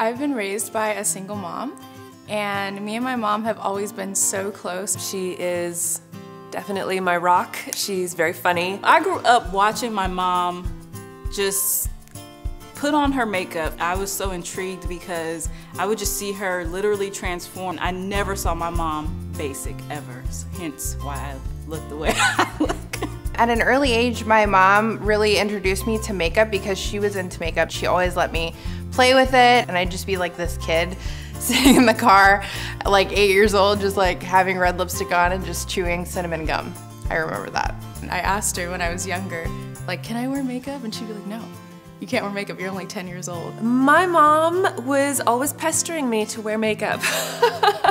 I've been raised by a single mom, and me and my mom have always been so close. She is definitely my rock. She's very funny. I grew up watching my mom just put on her makeup. I was so intrigued because I would just see her literally transform. I never saw my mom basic ever, hence why I look the way I look. At an early age, my mom really introduced me to makeup because she was into makeup. She always let me play with it, and I'd just be like this kid sitting in the car, like 8 years old, just like having red lipstick on and just chewing cinnamon gum. I remember that. I asked her when I was younger, like, can I wear makeup? And she'd be like, no, you can't wear makeup, you're only 10 years old. My mom was always pestering me to wear makeup.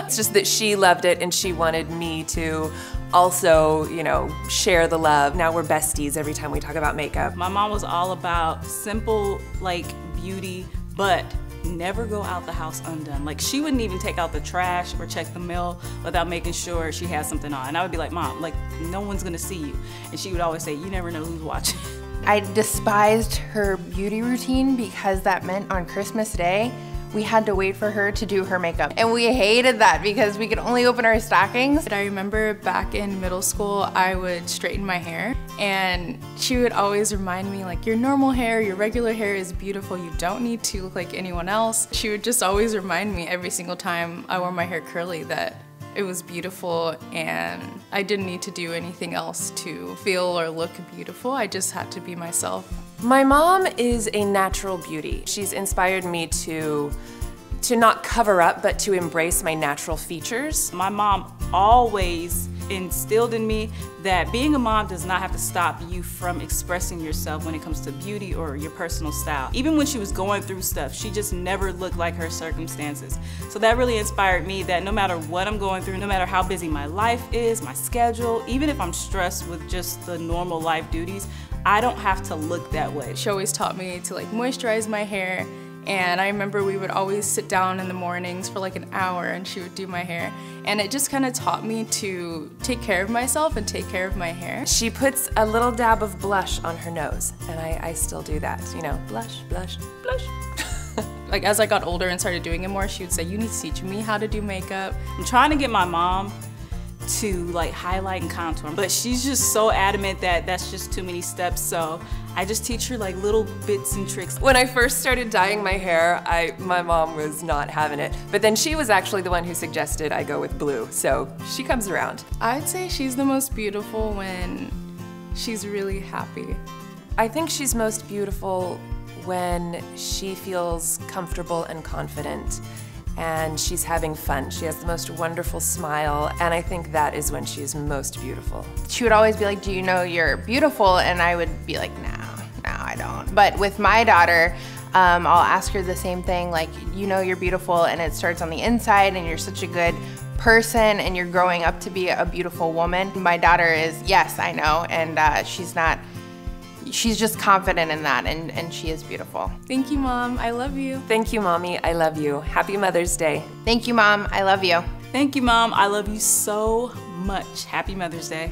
It's just that she loved it and she wanted me to also, you know, share the love. Now we're besties every time we talk about makeup. My mom was all about simple, like, beauty, but never go out the house undone. Like, she wouldn't even take out the trash or check the mail without making sure she had something on. And I would be like, Mom, like, no one's gonna see you. And she would always say, you never know who's watching. I despised her beauty routine because that meant on Christmas Day, we had to wait for her to do her makeup. And we hated that because we could only open our stockings. I remember back in middle school, I would straighten my hair, and she would always remind me, like, your normal hair, your regular hair is beautiful, you don't need to look like anyone else. She would just always remind me every single time I wore my hair curly that it was beautiful and I didn't need to do anything else to feel or look beautiful. I just had to be myself. My mom is a natural beauty. She's inspired me to not cover up, but to embrace my natural features. My mom always instilled in me that being a mom does not have to stop you from expressing yourself when it comes to beauty or your personal style. Even when she was going through stuff, she just never looked like her circumstances. So that really inspired me that no matter what I'm going through, no matter how busy my life is, my schedule, even if I'm stressed with just the normal life duties, I don't have to look that way. She always taught me to, like, moisturize my hair, and I remember we would always sit down in the mornings for like an hour and she would do my hair, and it just kind of taught me to take care of myself and take care of my hair. She puts a little dab of blush on her nose, and I still do that, you know, blush, blush, blush. Like, as I got older and started doing it more, she would say, you need to teach me how to do makeup. I'm trying to get my mom to, like, highlight and contour, but she's just so adamant that that's just too many steps, so I just teach her, like, little bits and tricks. When I first started dyeing my hair, my mom was not having it, but then she was actually the one who suggested I go with blue, so she comes around. I'd say she's the most beautiful when she's really happy. I think she's most beautiful when she feels comfortable and confident, and she's having fun. She has the most wonderful smile, and I think that is when she's most beautiful. She would always be like, do you know you're beautiful? And I would be like, no, I don't. But with my daughter, I'll ask her the same thing, like, you know you're beautiful, and it starts on the inside, and you're such a good person, and you're growing up to be a beautiful woman. My daughter is, yes, I know, and she's just confident in that, and she is beautiful. Thank you, Mom. I love you. Thank you, Mommy. I love you. Happy Mother's Day. Thank you, Mom. I love you. Thank you, Mom. I love you so much. Happy Mother's Day.